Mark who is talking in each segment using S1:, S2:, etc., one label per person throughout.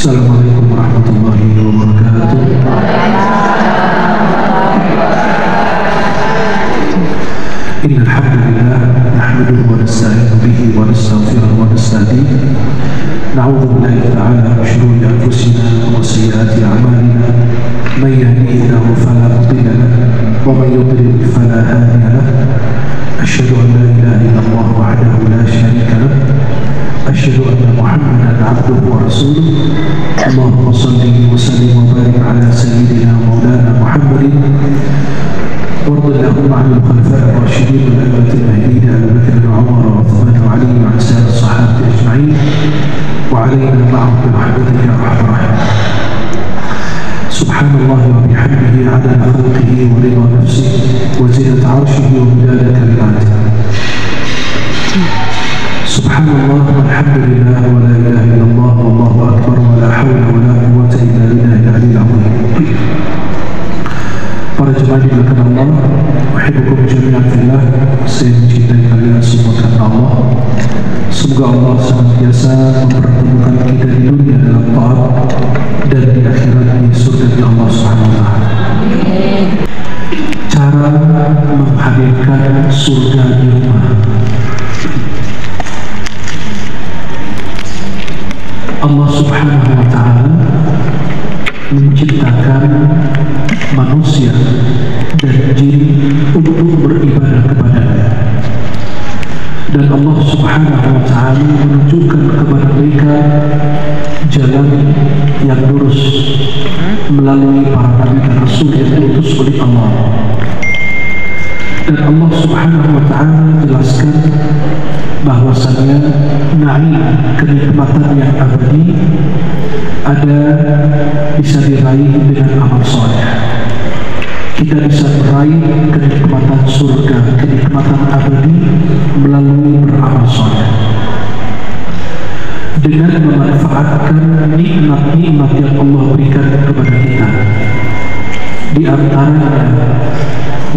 S1: Assalamualaikum warahmatullahi wabarakatuh. Innal hamdalillah nahmaduhu wa nasta'inuhu bihi wa nastaghfiruhu wa nastahdihi. Na'udzu billahi ta'ala min shururi anfusina wa sayyiati a'malina. May yahdihillahu fala mudilla lahu wa may yudlil fala hadiya lahu. Asyhadu an la ilaha illallah wahdahu la syarika lahu. Asyhadu anna Muhammadan 'abduhu wa rasuluh. Allahumma shalli wa sallim wa barik ala sayyidina maulana Muhammadin وارض اللهم عن الخلفاء الراشدين والأئمة المهديين أبي بكر وعمر وعثمان وعلي وعن سائر الصحابة أجمعين وعلينا معهم برحمتك يا أرحم الراحمين. سبحان الله وبحمده عدد خلقه ورضا نفسه وزنة عرشه ومداد كلماته. سبحان الله والحمد لله ولا إله إلا الله والله أكبر ولا حول ولا قوة إلا بالله العلي العظيم. Para jemaah dimuliakan Allah, uhibbukum jami'an fillah. Saya mencintai kalian semua karena Allah. Semoga Allah senantiasa mempertemukan kita di dunia dalam taat dan di akhirat di surga Allah Subhanahu wa taala. Cara menghadirkan surga di rumah. Allah Subhanahu wa taala menciptakan manusia dan jin untuk beribadah kepadanya, dan Allah Subhanahu wa ta'ala menunjukkan kepada mereka jalan yang lurus melalui para nabi dan rasul yang diutus oleh Allah. Dan Allah Subhanahu wa ta'ala jelaskan bahwasanya na'im, kenikmatan yang abadi ada bisa diraih dengan amal soleh. Kita bisa meraih kenikmatan surga, kenikmatan abadi melalui beramal soleh, dengan memanfaatkan nikmat-nikmat yang Allah berikan kepada kita. Di antaranya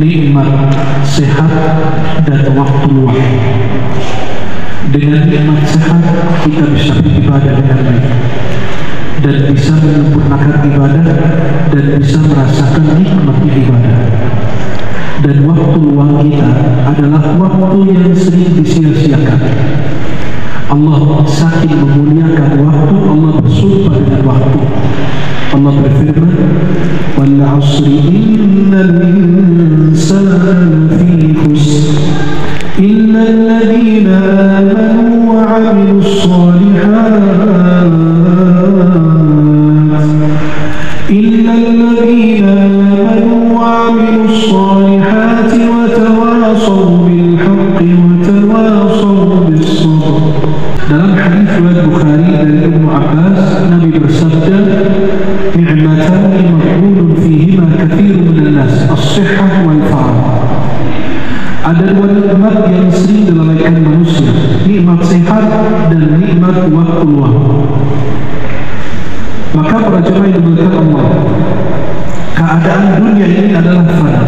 S1: nikmat sehat dan waktu luang. Dengan nikmat sehat kita bisa beribadah dengan baik dan bisa menyempurnakan ibadah dan bisa merasakan nikmat ibadah. Dan waktu luang kita adalah waktu yang sering disia-siakan. Allah saking memuliakan waktu, Allah bersumpah dengan waktu. Allah berfirman, wal 'asri innal insana lafi khusr illal ladzina amanu wa 'amilus shalihat إلا الذين آمنوا وعملوا الصالحات وتواصوا بالحق وتواصوا بالصبر. Dalam hadis riwayat Bukhari dari Ibnu Abbas, Nabi bersabda, ni'matani maghbunun fihima katsirun minan nas, as-sihhah wal faragh. Ada dua nikmat yang sering dilalaikan manusia, nikmat sehat dan nikmat waktu luang. Maka para jemaah yang dimuliakan Allah, keadaan dunia ini adalah fana.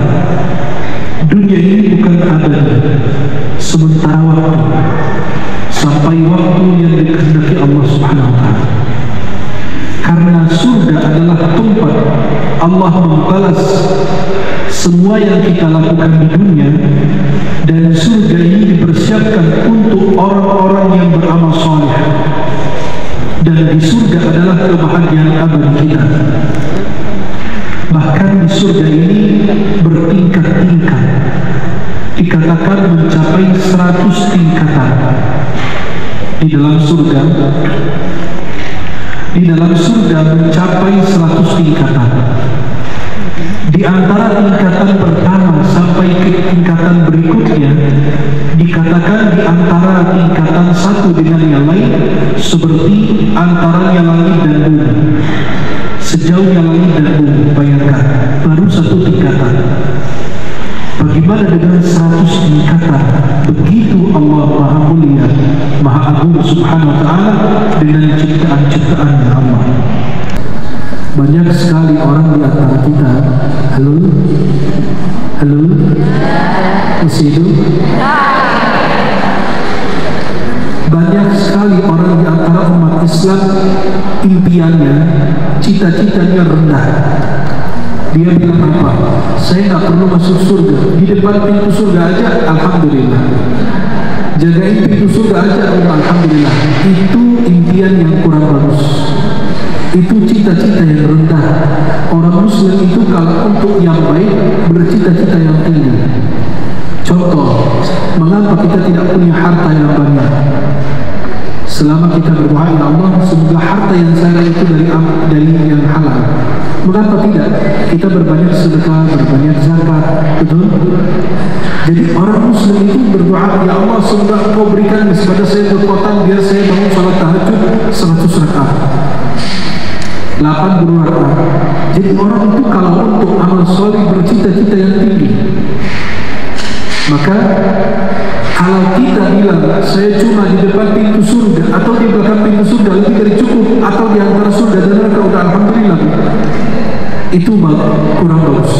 S1: Dunia ini bukan abadi, sementara waktu, sampai waktu yang dikehendaki Allah Subhanahu wa ta'ala. Karena surga adalah tempat Allah membalas semua yang kita lakukan di dunia, dan surga ini dipersiapkan untuk orang-orang yang beramal saleh. Dan di surga adalah kebahagiaan abadi kita. Bahkan di surga ini bertingkat-tingkat, dikatakan mencapai 100 tingkatan. Di dalam surga mencapai 100 tingkatan. Di antara tingkatan pertama sampai ke tingkatan berikutnya, dikatakan di antara tingkatan satu dengan yang lain seperti antaranya langit dan bumi. Sejauhnya langit dan bumi, bayangkan, baru satu tingkatan. Bagaimana dengan 100 tingkatan? Begitu Allah Maha Mulia, Maha Agung Subhanahu wa ta'ala dengan ciptaan-ciptaannya Allah. Banyak sekali orang di antara kita, halo, masih hidup? Banyak sekali orang di antara umat Islam impiannya, cita-citanya rendah. Dia bilang apa? Saya nggak perlu masuk surga, di depan pintu surga aja alhamdulillah, jagain pintu surga aja udah alhamdulillah. Itu impian yang kurang bagus, itu cita-cita yang rendah. Orang Muslim itu kalau untuk yang baik bercita-cita yang tinggi. Contoh, mengapa kita tidak punya harta yang banyak? Selama kita berdoa, ya Allah, semoga harta yang saya itu dari yang halal. Mengapa tidak? Kita berbanyak sedekah, berbanyak zakat, betul? Jadi orang Muslim itu berdoa, ya Allah, semoga Kau berikan kepada saya kekuatan biar saya bangun salat tahajud 100 rakaat, 80 rakaat. Jadi orang itu kalau untuk amal soleh bercita-cita yang tinggi, maka kalau kita bilang saya cuma di depan pintu surga atau di belakang pintu surga lebih dari cukup, atau di antara surga dan neraka udah alhamdulillah, itu kurang bagus.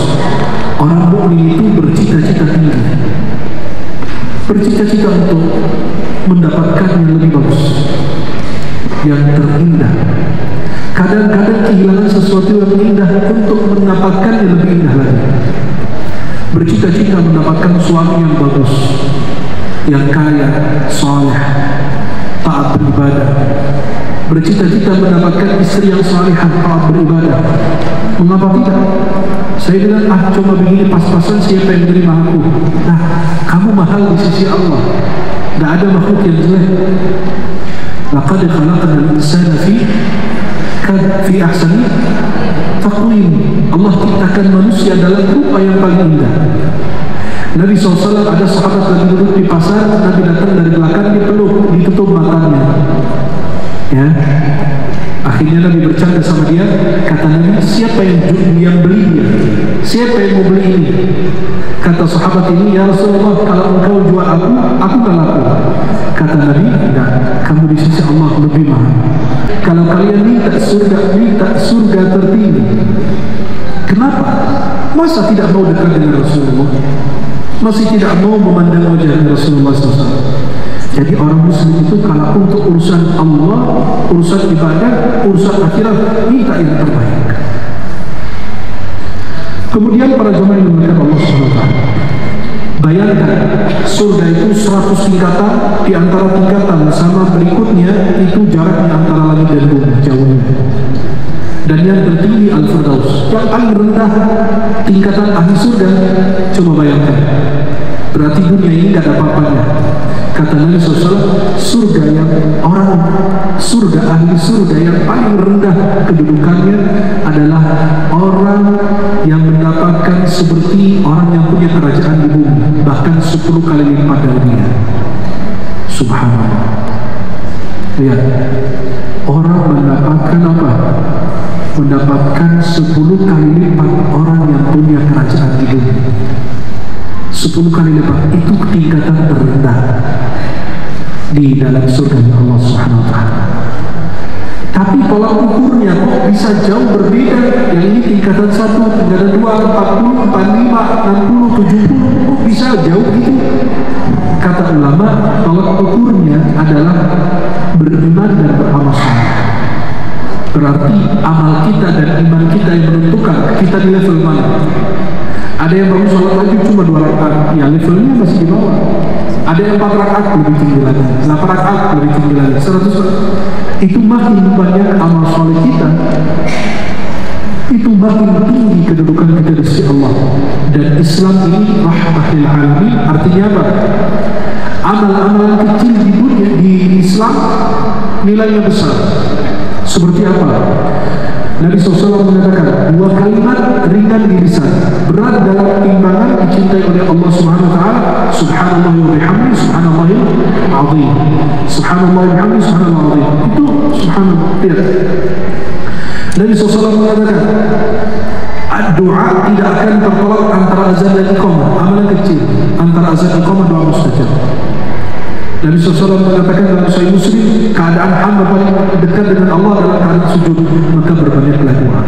S1: Orang mukmin itu bercita-cita tinggi, bercita-cita untuk mendapatkan yang lebih bagus, yang terindah. Kadang-kadang kehilangan sesuatu yang indah untuk mendapatkan yang lebih indah lagi. Bercita-cita mendapatkan suami yang bagus, yang kaya, soleh, taat beribadah. Bercita-cita mendapatkan istri yang salihah, taat beribadah. Mengapa tidak? Saya bilang, cuma begini pas-pasan siapa yang terima aku? Nah, kamu mahal di sisi Allah. Tidak ada makhluk yang jelek. Laqad khalaqnal insana fi ahsani taqwim. Allah ciptakan manusia dalam rupa yang paling indah. Nabi SAW ada sahabat lagi duduk di pasar, Nabi datang dari belakang, dipeluk, ditutup matanya. Ya, akhirnya Nabi bercanda sama dia, kata Nabi, siapa yang beli dia? Siapa yang mau beli ini? Kata sahabat ini, ya Rasulullah, kalau engkau jual aku kan laku. Kata Nabi, enggak, kamu di sisi Allah lebih mahal. Kalau kalian minta surga tertinggi, kenapa? Masa tidak mau dekat dengan Rasulullah? Masih tidak mau memandang wajah Rasulullah SAW? Jadi orang Muslim itu kalau untuk urusan Allah, urusan ibadah, urusan akhirat, minta yang terbaik. Kemudian para jemaah yang dimuliakan Allah SWT, bayangkan surga itu 100 tingkatan, di antara tingkatan sama berikutnya itu jaraknya antara langit dan bumi, jauhnya. Dan yang tertinggi Al-Firdaus, yang paling rendah tingkatan ahli surga. Coba bayangkan, berarti dunia ini tidak ada apa-apanya. Kata Nabi SAW, surga ahli surga yang paling rendah kedudukannya adalah orang yang mendapatkan seperti orang yang punya kerajaan di bumi, bahkan 10 kali lipat dari dia. Subhanallah. Lihat, orang mendapatkan apa? Mendapatkan 10 kali lipat orang yang punya kerajaan di bumi. 10 kali lipat, itu tingkatan terendah di dalam surga Allah Subhanahu wa ta'ala. Tapi pola ukurnya kok bisa jauh berbeda. Yang ini tingkatan 1, tingkatan 2, 40, 45, 60, 70, kok bisa jauh gitu? Kata ulama, pola ukurnya adalah beriman dan beramal saleh. Berarti amal kita dan iman kita yang menentukan kita di level mana. Ada yang baru sholat lagi cuma 2 rakaat, ya levelnya masih di bawah. Ada yang 4 rakaat lebih tinggi lagi, 8 rakaat lebih tinggi lagi, 100. Itu makin banyak amal soleh kita, itu makin tinggi kedudukan kita di sisi Allah. Dan Islam ini rahmah lil alamin, artinya apa? Amal-amalan kecil di dunia, di Islam nilainya besar. Seperti apa? Nabi SAW mengatakan, 2 kalimat ringan di lisan, berat dalam timbangan, dicintai oleh Allah Subhanahu wa ta'ala. Subhanallah wa bihamdi, subhanallahil azim. Subhanallah wa bihamdi, subhanallah azim. Itu subhanallah. Lihat, Nabi SAW mengatakan, doa tidak akan tertolak antara azan dan iqamah. Amalan kecil antara azan dan iqamah, doa mustajab. Nabi SAW mengatakan dalam Sahih Muslim, keadaan hamba paling dekat dengan Allah dalam keadaan sujud, maka berbanyaklah doa.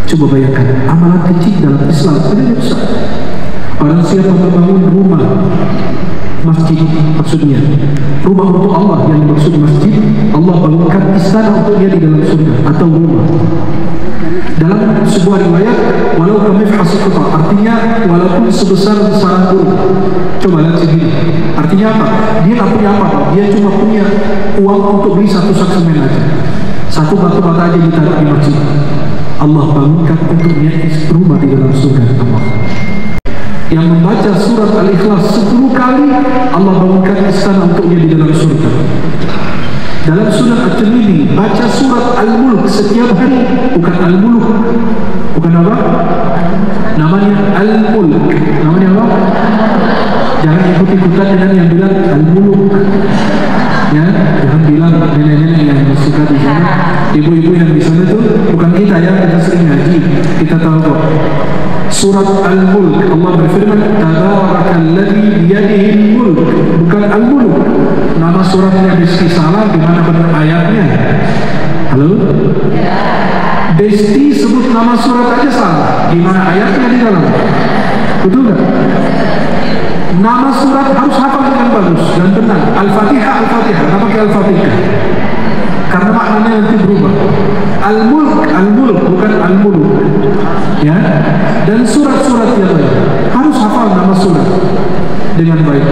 S1: Coba bayangkan, amalan kecil dalam Islam sebenarnya besar. Orang siapa membangun rumah, masjid maksudnya, rumah untuk Allah yang dimaksud masjid, Allah bangunkan untuknya di dalam surga atau rumah. Dalam sebuah riwayat, walau kamifhas qita, artinya walaupun sebesar besaran burung. Coba lihat sini. Artinya apa? Dia nggak punya apa, dia cuma punya uang untuk beli satu sak semen aja, satu batu bata aja ditaruh di masjid. Allah bangunkan untuknya rumah di dalam surga Allah. Yang membaca surat Al-Ikhlas 10 kali, Allah bangunkan istana untuknya di dalam surga. Dalam surat At-Tirmidzi, baca surat Al-Mulk setiap hari, bukan Al-Muluk, bukan apa? Namanya Al-Mulk. Namanya apa? Jangan ikut-ikutan dengan yang bilang Al-Muluk. Ya, jangan bilang nenek-nenek yang suka di sana, ibu-ibu yang di sana itu bukan kita ya, kita sering ngaji, kita tahu kok. Surat Al-Mulk, Allah berfirman, Tabarakalladzi biyadihil mulk, bukan Al-Muluk. Nama suratnya Besti salah, di mana benar ayatnya? Halo? Besti sebut nama surat aja salah, di mana ayatnya di dalam? Betul nggak? Nama surat harus hafal dengan bagus dan benar. Al-Fatihah, Al-Fatihah, nama ke Al-Fatihah, karena maknanya nanti berubah. Al-Mulk, Al-Mulk, bukan Al-Muluk. Ya, dan surat-surat yang lain harus hafal nama surat dengan baik.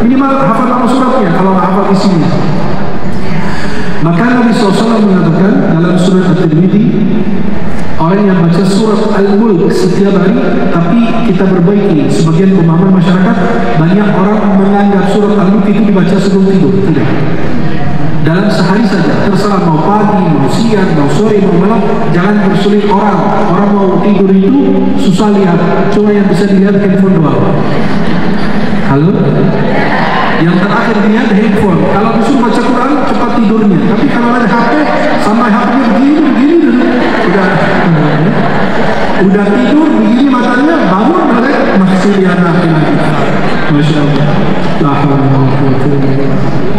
S1: Minimal hafal nama suratnya, kalau nggak hafal isinya. Maka Nabi SAW mengatakan dalam surat At-Tirmidzi, orang yang baca surat Al-Mulk setiap hari, tapi kita berbaiki. Sebagian pemahaman masyarakat, banyak orang menganggap surat Al-Mulk itu dibaca sebelum tidur. Tidak. Dalam sehari saja, terserah mau pagi, mau siang, mau sore, mau malam, jangan bersulit orang. Orang mau tidur itu susah lihat, cuma yang bisa dilihat handphone doang. Halo? Yang terakhir dilihat handphone. Kalau disuruh baca Quran, cepat tidurnya. Tapi kalau ada HP, sampai HP-nya begini, udah tidur, begini matanya, bangun balik, masih lihat lagi. Masya Allah.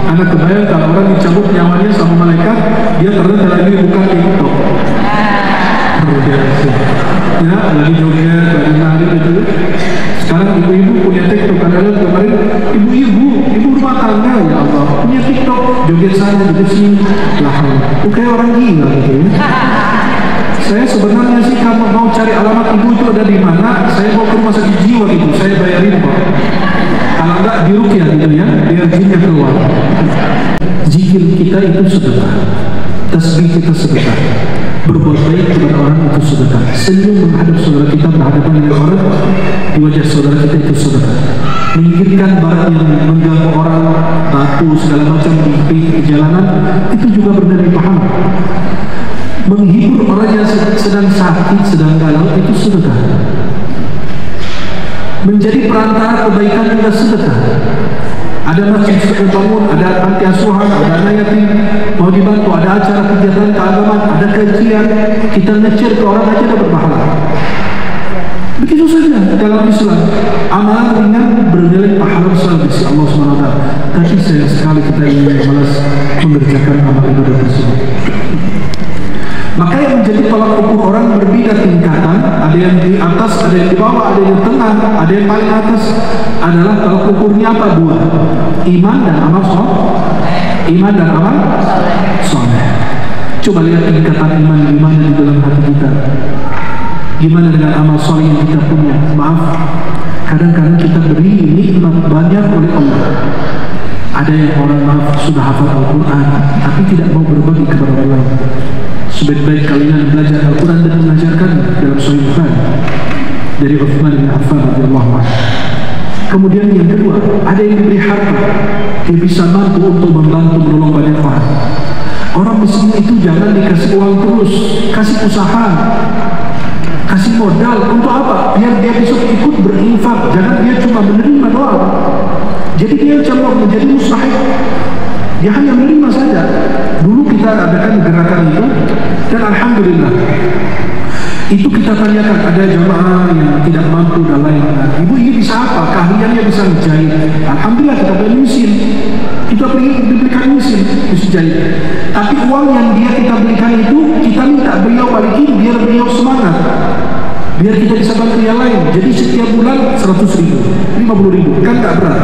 S1: Anak kebayang kalau orang dicabut nyawanya sama malaikat, dia ternyata lagi buka TikTok. Ya, lagi joget, lagi nari gitu. Sekarang ibu-ibu punya TikTok. Kadang-kadang kemarin ibu rumah tangga, ya Allah, punya TikTok, joget sana, joget sini. Kayak orang gila gitu ya. Saya sebenarnya sih kalau mau cari alamat ibu itu ada di mana, saya mau ke rumah sakit jiwa gitu, saya bayarin Pak. Kalau enggak diruqyah gitu ya, biar jinnya keluar. Zikir kita itu sedekah, tasbih kita sedekah, berbuat baik kepada orang itu sedekah, senyum menghadap saudara kita, berhadapan dengan orang di wajah saudara kita itu sedekah, menyingkirkan barang yang mengganggu orang, batu segala macam di jalanan, itu juga bernilai pahala. Menghibur orang yang sedang sakit, sedang galau, itu sedekah. Menjadi perantara kebaikan juga sedekah. Ada masjid sedang bangun, ada panti asuhan, ada anak yatim mau dibantu, ada acara kegiatan keagamaan, ada kajian, kita ngecer ke orang aja dapat pahala. Begitu saja dalam Islam, amalan ringan bernilai pahala besar di sisi Allah SWT. Tapi sayang sekali kita ini malas mengerjakan amal ibadah tersebut. Maka yang menjadi tolak ukur orang berbeda tingkatan, ada yang di atas, ada yang di bawah, ada yang di tengah, ada yang paling atas, adalah tolak ukurnya apa? Dua, iman dan amal soleh. Iman dan amal soleh. Coba lihat tingkatan iman gimana di dalam hati kita, gimana dengan amal soleh yang kita punya. Maaf, kadang-kadang kita beri nikmat banyak oleh Allah. Ada yang orang maaf sudah hafal Al-Quran, tapi tidak mau berbagi kepada orang lain. Sebaik-baik kalian belajar Al-Quran dan mengajarkan dalam Sahih Bukhari dari Utsman bin Affan radhiyallahu anhu. Kemudian yang kedua, ada yang diberi harta, dia bisa mampu untuk membantu menolong banyak orang. Orang miskin itu jangan dikasih uang terus, kasih usaha, kasih modal. Untuk apa? Biar dia besok ikut berinfak, jangan dia cuma menerima doang. Jadi dia coba menjadi mustahik, dia hanya menerima saja. Dulu kita adakan gerakan itu, dan alhamdulillah itu kita tanyakan, ada jamaah yang tidak mampu dan lain-lain. Ibu ini bisa apa? Keahliannya bisa menjahit. Alhamdulillah kita beli mesin, kita belikan mesin, bisa jahit. Tapi uang yang kita belikan itu, kita minta beliau balikin biar beliau semangat, biar kita bisa bantu yang lain. Jadi setiap bulan 100.000, 50.000, kan tak berat.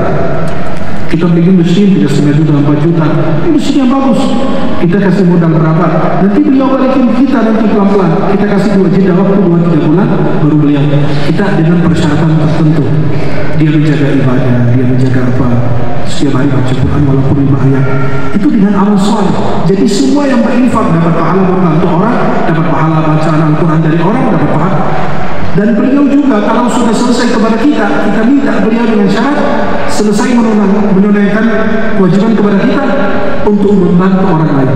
S1: Kita beli mesin 3,5 juta, 4 juta, mesin yang bagus, kita kasih modal berapa, nanti beliau balikin kita nanti pelan-pelan, kita kasih jeda waktu 2-3 bulan, baru beliau. Kita dengan persyaratan tertentu, dia menjaga ibadah, dia menjaga apa, setiap hari baca Quran walaupun 5 ayat, itu dengan amal soleh. Jadi semua yang berinfak dapat pahala membantu orang, dapat pahala bacaan Al-Quran dari orang, dapat pahala. Dan beliau juga kalau sudah selesai kepada kita, kita minta beliau dengan syarat selesai menunaikan kewajiban kepada kita untuk membantu orang lain.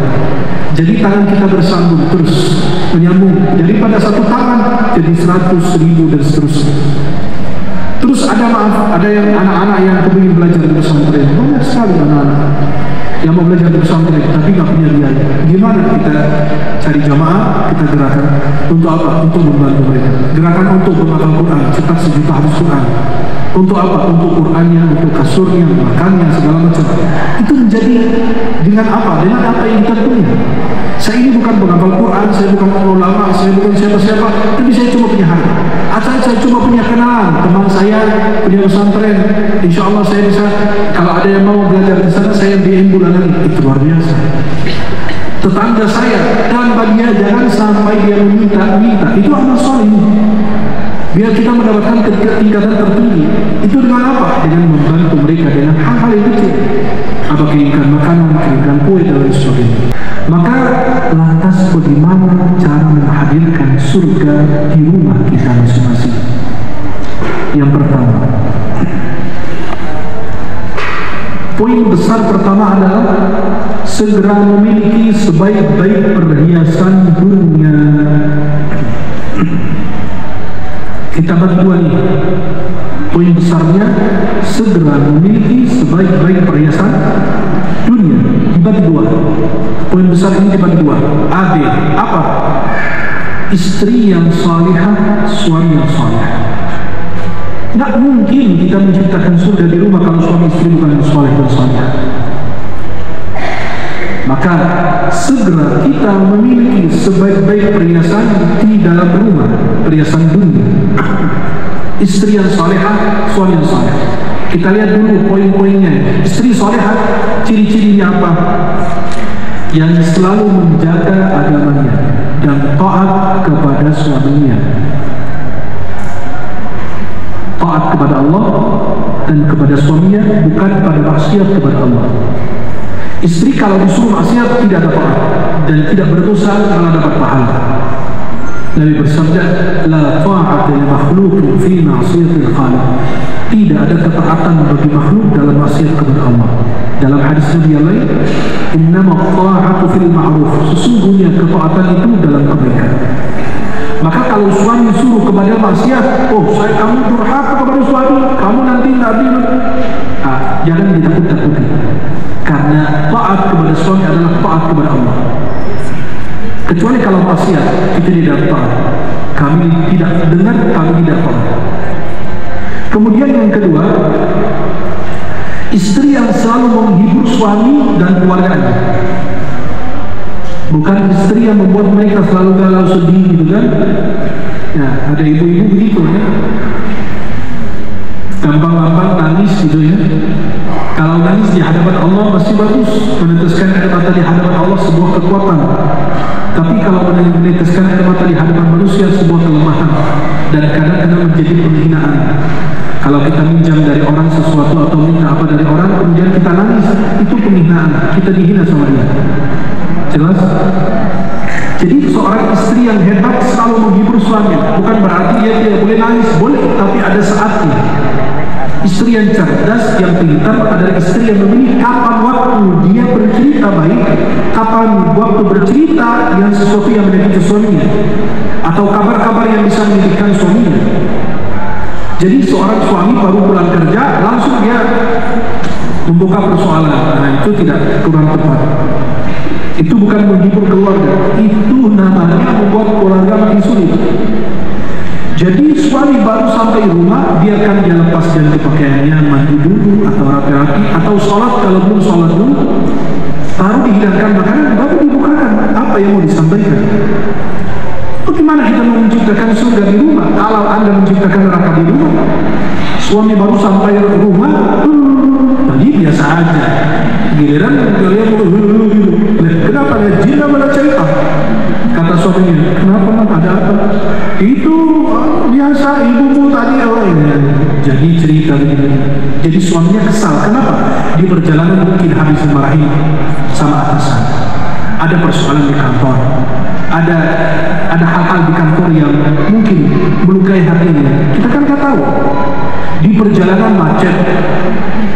S1: Jadi tangan kita bersambung terus, menyambung daripada satu tangan jadi 100.000 dan seterusnya. Terus ada yang anak-anak yang kepingin belajar di pesantren, banyak sekali anak-anak yang mau belajar di pesantren tapi nggak punya biaya. Gimana kita cari jamaah, kita gerakan untuk apa? Untuk membantu mereka. Gerakan untuk menghafal Quran, cetak 1 juta habis Quran. Untuk apa? Untuk Qurannya, untuk kasurnya, makannya, segala macam. Itu menjadi dengan apa? Dengan apa yang kita punya. Saya ini bukan penghafal Quran, saya bukan ulama, saya bukan siapa-siapa, tapi saya cuma punya hati. Asal saya cuma punya kenalan, teman saya punya pesantren, insya Allah saya bisa, kalau ada yang mau belajar di sana, saya biayain bulanan, itu luar biasa. Tetangga saya, dan baginya jangan sampai dia meminta, itu amal soleh. Biar kita mendapatkan tingkatan tertinggi. Itu dengan apa? Dengan membantu mereka dengan hal-hal yang kecil. Apa kirimkan makanan, kirimkan kue dan lain sebagainya. Maka lantas bagaimana cara menghadirkan surga di rumah kita masing-masing? Yang pertama, poin besar pertama adalah segera memiliki sebaik-baik perhiasan dunia. Kita bagi dua nih. Poin besarnya segera memiliki sebaik-baik perhiasan dunia. Dibagi dua. Poin besar ini dibagi dua. A, B. Apa? Istri yang salihah, suami yang salih. Nggak mungkin kita menciptakan surga di rumah kalau suami istri bukan salih dan salihah. Maka segera kita memiliki sebaik-baik perhiasan di dalam rumah, perhiasan dunia. Istri yang salehah, suami yang saleh. Kita lihat dulu poin-poinnya. Istri salehah, ciri-cirinya apa? Yang selalu menjaga agamanya dan taat kepada suaminya. Taat kepada Allah dan kepada suaminya, bukan pada maksiat kepada Allah. Istri kalau disuruh maksiat tidak ada taat dan tidak berdosa malah dapat pahala. Nabi bersabda, la ta'ata li makhluqin fi ma'siyatil khaliq. Tidak ada ketaatan bagi makhluk dalam maksiat kepada Allah. Dalam hadis Nabi yang lain, innama ta'atu fil ma'ruf. Sesungguhnya ketaatan itu dalam kebaikan. Maka kalau suami suruh kepada maksiat, oh saya kamu durhaka kepada suami, kamu nanti nabi, jangan ditakut-takuti. Karena taat kepada suami adalah taat kepada Allah. Kecuali kalau maksiat itu tidak taat, kami tidak dengar, kami tidak taat. Kemudian yang kedua, istri yang selalu menghibur suami dan keluarganya. Bukan istri yang membuat mereka selalu galau sedih gitu kan. Ya, ada ibu-ibu begitu ya, gampang-gampang nangis gitu ya. Kalau nangis di hadapan Allah masih bagus, meneteskan air mata di hadapan Allah sebuah kekuatan. Tapi kalau meneteskan air mata di hadapan manusia sebuah kelemahan dan kadang-kadang menjadi penghinaan. Kalau kita minjam dari orang sesuatu atau minta apa dari orang kemudian kita nangis, itu penghinaan, kita dihina sama dia. Jelas? Jadi seorang istri yang hebat selalu menghibur suami, bukan berarti dia tidak boleh nangis, boleh, tapi ada saatnya. Istri yang cerdas, yang pintar adalah istri yang memilih kapan waktu dia bercerita baik, kapan waktu bercerita yang sesuatu yang menyakiti suaminya, atau kabar-kabar yang bisa menyedihkan suaminya. Jadi seorang suami baru pulang kerja langsung dia membuka persoalan, nah itu tidak kurang tepat. Itu bukan menghibur keluarga, itu namanya membuat keluarga makin sulit. Jadi suami baru sampai rumah, biarkan dia lepas ganti pakaiannya, mandi dulu atau rapi-rapi, atau sholat kalau belum sholat dulu, baru dihidangkan makanan, baru dibukakan. Apa yang mau disampaikan? Bagaimana kita mau menciptakan surga di rumah kalau Anda menciptakan neraka di rumah? Suami baru sampai rumah, tadi biasa aja. Giliran kalian mau gitu. Kenapa ya? Jin apa cerita? Kata suaminya, kenapa ada apa? Itu biasa ibumu tadi jadi cerita begini. Jadi suaminya kesal. Kenapa? Di perjalanan mungkin habis dimarahi sama atasan. Ada persoalan di kantor. Ada hal-hal di kantor yang mungkin melukai hatinya. Kita kan nggak tahu. Di perjalanan macet,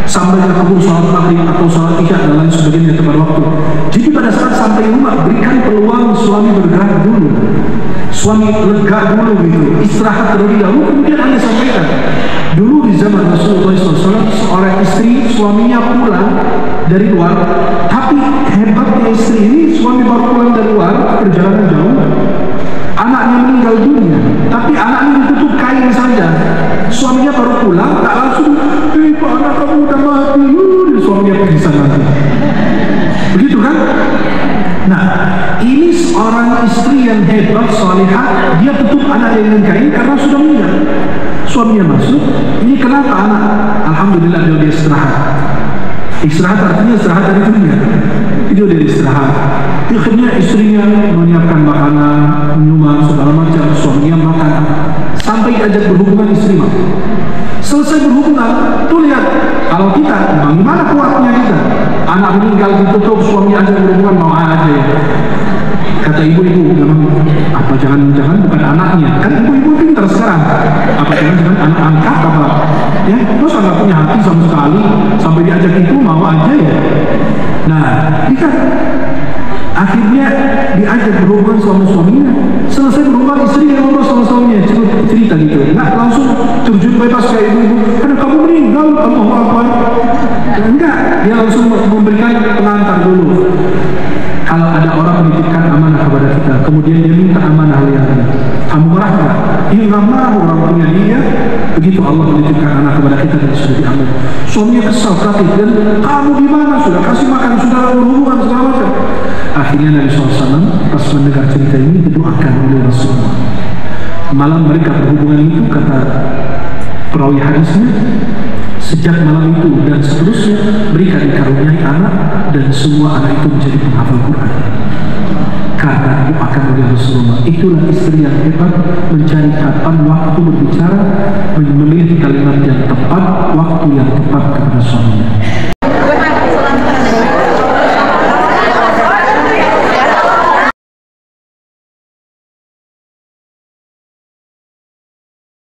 S1: sampai kabur sholat maghrib atau sholat isya dan lain sebagainya tepat waktu. Jadi pada saat sampai rumah, berikan peluang suami bergerak dulu, suami lega dulu gitu, istirahat terlebih dahulu, kemudian Anda sampaikan. Dulu di zaman Rasulullah SAW, seorang istri suaminya pulang dari luar, tapi hebatnya istri ini, suami baru pulang dari luar, perjalanan jauh, anaknya meninggal dunia, tapi anaknya ditutup kain saja. Suaminya baru pulang, tak langsung, Pak anak kamu udah mati, suaminya pingsan nanti. Begitu kan? Nah, ini seorang istri yang hebat, salihah, dia tutup anaknya dengan kain karena sudah meninggal. Suaminya masuk, ini kenapa anak? Alhamdulillah dia istirahat. Istirahat artinya istirahat dari dunia. Itu dia istirahat. Akhirnya istrinya menyiapkan makanan, minuman, segala macam. Suaminya makan. Sampai diajak berhubungan istri mau. Selesai berhubungan, tuh lihat. Kalau kita, bagaimana kuatnya kita? Anak meninggal ditutup, suami ajak berhubungan mau aja ya. Kata ibu-ibu, memang apa jangan-jangan bukan anaknya? Kan ibu-ibu pintar sekarang. Apa jangan-jangan anak angkat apa? Ya, terus nggak punya hati sama sekali, sampai diajak itu mau aja ya. Nah, ini kan akhirnya diajak berhubungan suami-suaminya. Selesai berhubungan istri yang ngobrol sama suaminya, cerita gitu. Nggak langsung terjun bebas kayak ibu-ibu. Karena kamu meninggal, Allahu Akbar. Enggak, dia langsung memberikan pengantar dulu. Kalau ada orang menitipkan amanah kepada kita, kemudian dia minta amanah lihat, kamu marah nggak? Dia nggak marah, orang punya dia. Begitu Allah menitipkan anak kepada kita dan sudah diambil. Suaminya kesal, sakit, dan kamu di mana? Sudah kasih makan, sudah berhubungan segala macam. Akhirnya Nabi SAW pas mendengar cerita ini didoakan oleh Rasulullah. Malam mereka berhubungan itu, kata perawi hadisnya, sejak malam itu dan seterusnya mereka dikaruniai anak dan semua anak itu menjadi penghafal Quran karena didoakan oleh Rasulullah. Itulah istri yang hebat, mencari kapan waktu berbicara, memilih kalimat yang tepat